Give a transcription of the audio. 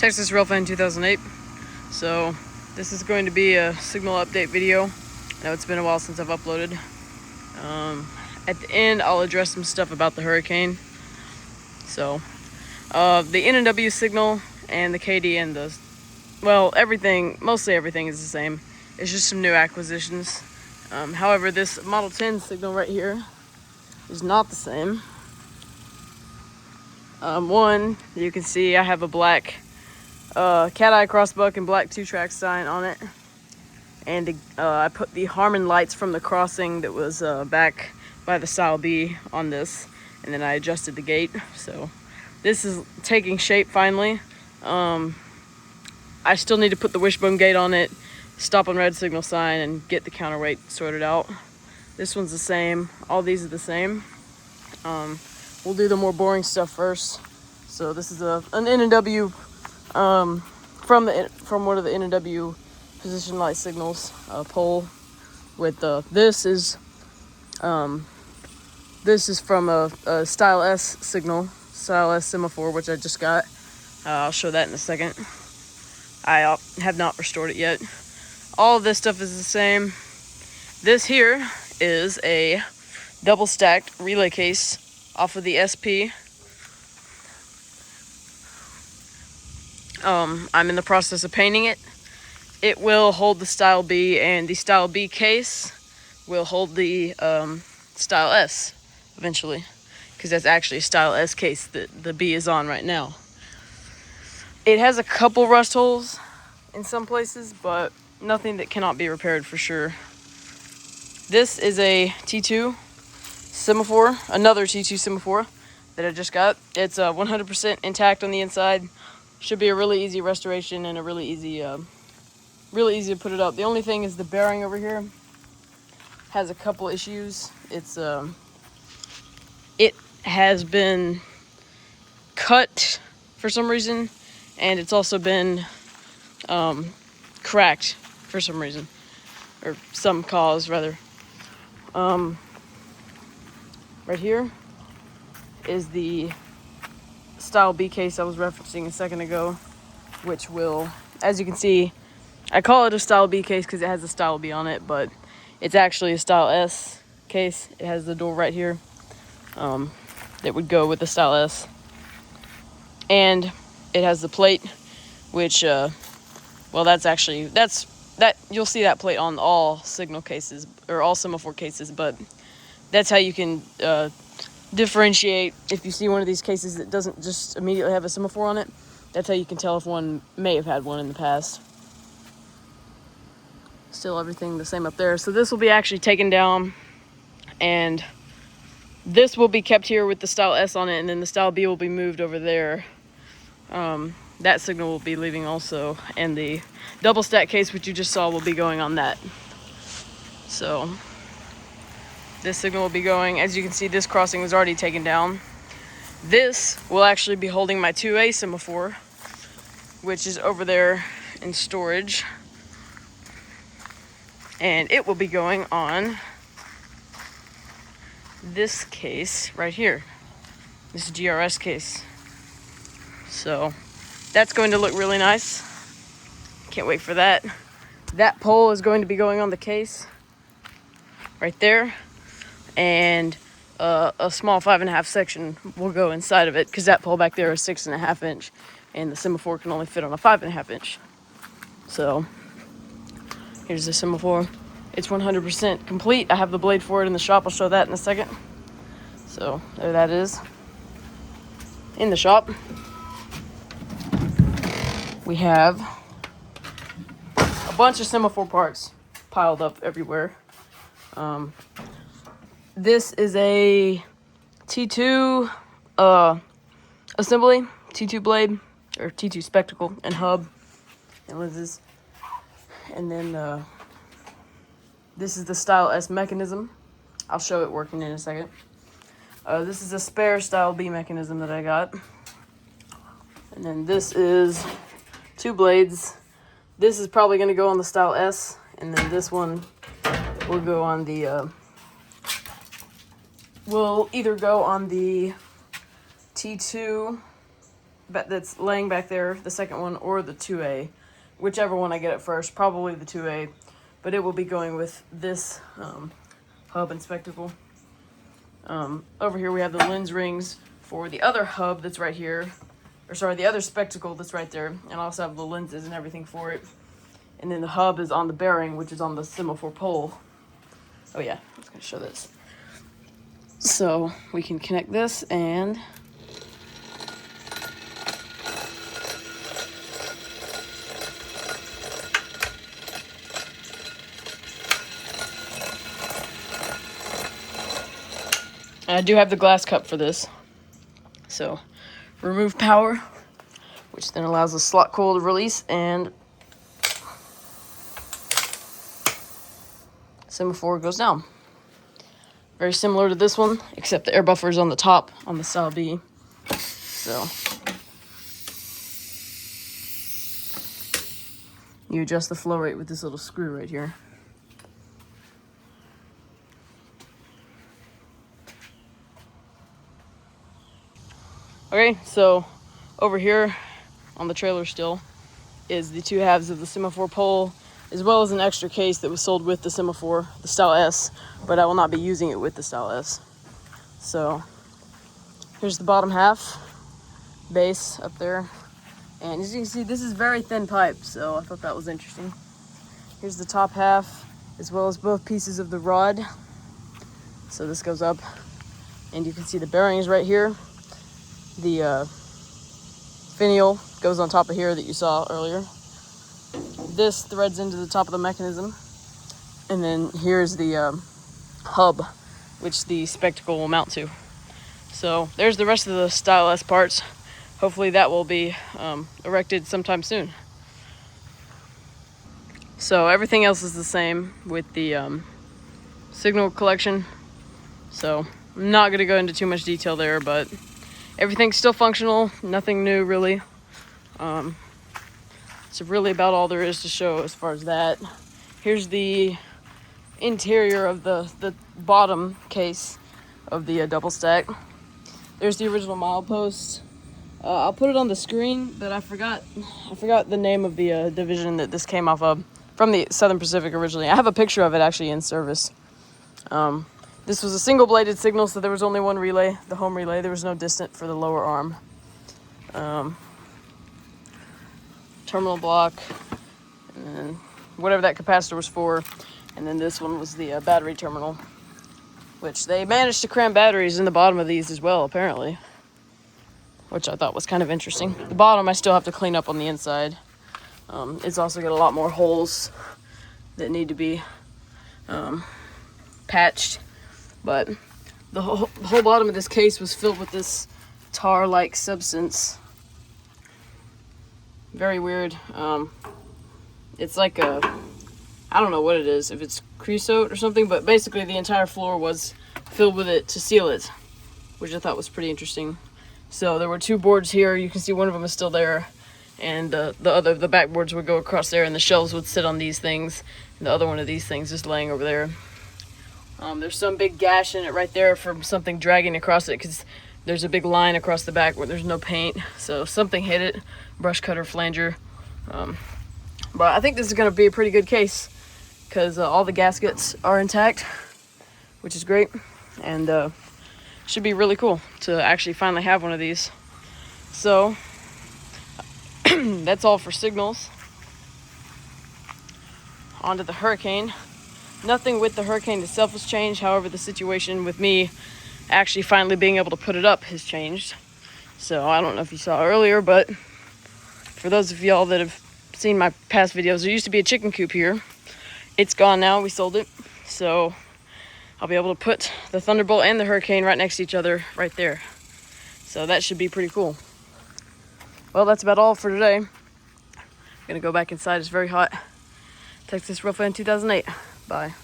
Texas Railfan 2008. So this is going to be a signal update video. I know it's been a while since I've uploaded. At the end, I'll address some stuff about the hurricane. So the N&W signal and the KD and the, well, everything, mostly everything is the same. It's just some new acquisitions. However, this Model 10 signal right here is not the same. One, you can see I have a black cat-eye crossbuck and black 2-track sign on it. And I put the Harman lights from the crossing that was back by the Style B on this. And then I adjusted the gate. So this is taking shape finally. I still need to put the wishbone gate on it, stop on red signal sign, and get the counterweight sorted out. This one's the same. All these are the same. We'll do the more boring stuff first. So this is an N&W from one of the N&W position light signals pole. With this is from a Style S signal, Style S Semaphore, which I just got. I'll show that in a second. I have not restored it yet. All of this stuff is the same. This here is a double stacked relay case off of the SP. I'm in the process of painting it. It will hold the Style B, and the Style B case will hold the Style S eventually, because that's actually a Style S case that the B is on right now. It has a couple rust holes in some places, but nothing that cannot be repaired for sure. This is a T2 Semaphore, another T2 Semaphore that I just got. It's 100% intact on the inside. Should be a really easy restoration and a really easy to put it up. The only thing is the bearing over here has a couple issues. It has been cut for some reason, and it's also been cracked for some reason, or some cause rather. Right here is the Style B case I was referencing a second ago, which will, as you can see, I call it a Style B case because it has a Style B on it, but it's actually a Style S case. It has the door right here that would go with the Style S. And it has the plate, which, well, you'll see that plate on all signal cases, or all Semaphore cases, but that's how you can differentiate. If you see one of these cases that doesn't just immediately have a Semaphore on it, that's how you can tell if one may have had one in the past. Still everything the same up there. So this will be actually taken down, and this will be kept here with the Style S on it, and then the Style B will be moved over there. That signal will be leaving also, and the double stack case, which you just saw, will be going on that. So this signal will be going. As you can see, this crossing was already taken down. This will actually be holding my 2A Semaphore, which is over there in storage. And it will be going on this case right here, this GRS case. So that's going to look really nice. Can't wait for that. That pole is going to be going on the case right there, and a small 5.5 section will go inside of it, because that pole back there is 6.5 inch, and the Semaphore can only fit on a 5.5 inch. So here's the Semaphore. It's 100% complete. I have the blade for it in the shop. I'll show that in a second. So there that is in the shop. We have a bunch of Semaphore parts piled up everywhere. This is a T2 assembly, T2 blade, or T2 spectacle and hub and lenses. And then this is the Style S mechanism. I'll show it working in a second. This is a spare Style B mechanism that I got. And then this is 2 blades. This is probably going to go on the Style S, and then this one will go on the, will either go on the T2 that's laying back there, the second one, or the 2A, whichever one I get at first, probably the 2A, but it will be going with this hub and spectacle. Over here we have the lens rings for the other hub that's right here, or sorry, the other spectacle that's right there, and I also have the lenses and everything for it. And then the hub is on the bearing, which is on the Semaphore pole. Oh yeah, I was gonna show this. So we can connect this and I do have the glass cup for this. So remove power, which then allows the slot coil to release, and Semaphore goes down. Very similar to this one, except the air buffer is on the top on the style B. So you adjust the flow rate with this little screw right here. Okay, so over here on the trailer still is the 2 halves of the Semaphore pole, as well as an extra case that was sold with the Semaphore, the Style S, but I will not be using it with the Style S. So here's the bottom half, base up there, and as you can see, this is very thin pipe, so I thought that was interesting. Here's the top half, as well as both pieces of the rod. So this goes up, and you can see the bearings right here. The finial goes on top of here that you saw earlier. This threads into the top of the mechanism. And then here's the hub, which the spectacle will mount to. So there's the rest of the Style S parts. Hopefully that will be erected sometime soon. So everything else is the same with the signal collection. So I'm not going to go into too much detail there, but everything's still functional, nothing new really. It's really about all there is to show as far as that. Here's the interior of the bottom case of the double stack. There's the original milepost. I'll put it on the screen, but I forgot the name of the division that this came off of, from the Southern Pacific originally. I have a picture of it actually in service. This was a single-bladed signal, so there was only one relay, the home relay. There was no distant for the lower arm. Terminal block, and then whatever that capacitor was for. And then this one was the battery terminal, which they managed to cram batteries in the bottom of these as well, apparently, which I thought was kind of interesting. The bottom I still have to clean up on the inside. It's also got a lot more holes that need to be patched. But the whole bottom of this case was filled with this tar-like substance. Very weird. It's like I don't know what it is, if it's creosote or something, but basically the entire floor was filled with it to seal it, which I thought was pretty interesting. So there were 2 boards here. You can see one of them is still there, and the backboards would go across there, and the shelves would sit on these things, and the other one of these things is laying over there. There's some big gash in it right there from something dragging across it, because there's a big line across the back where there's no paint, so something hit it, brush cutter, flanger. But I think this is going to be a pretty good case, because all the gaskets are intact, which is great, and should be really cool to actually finally have one of these. So that's all for signals. On to the Hurricane. Nothing with the Hurricane itself has changed. However, the situation with me actually finally being able to put it up has changed. So I don't know if you saw earlier, but for those of y'all that have seen my past videos, there used to be a chicken coop here. It's gone now. We sold it. So I'll be able to put the Thunderbolt and the Hurricane right next to each other right there. So that should be pretty cool. Well, that's about all for today. I'm gonna go back inside. It's very hot. Texas Railfan 2008. Bye.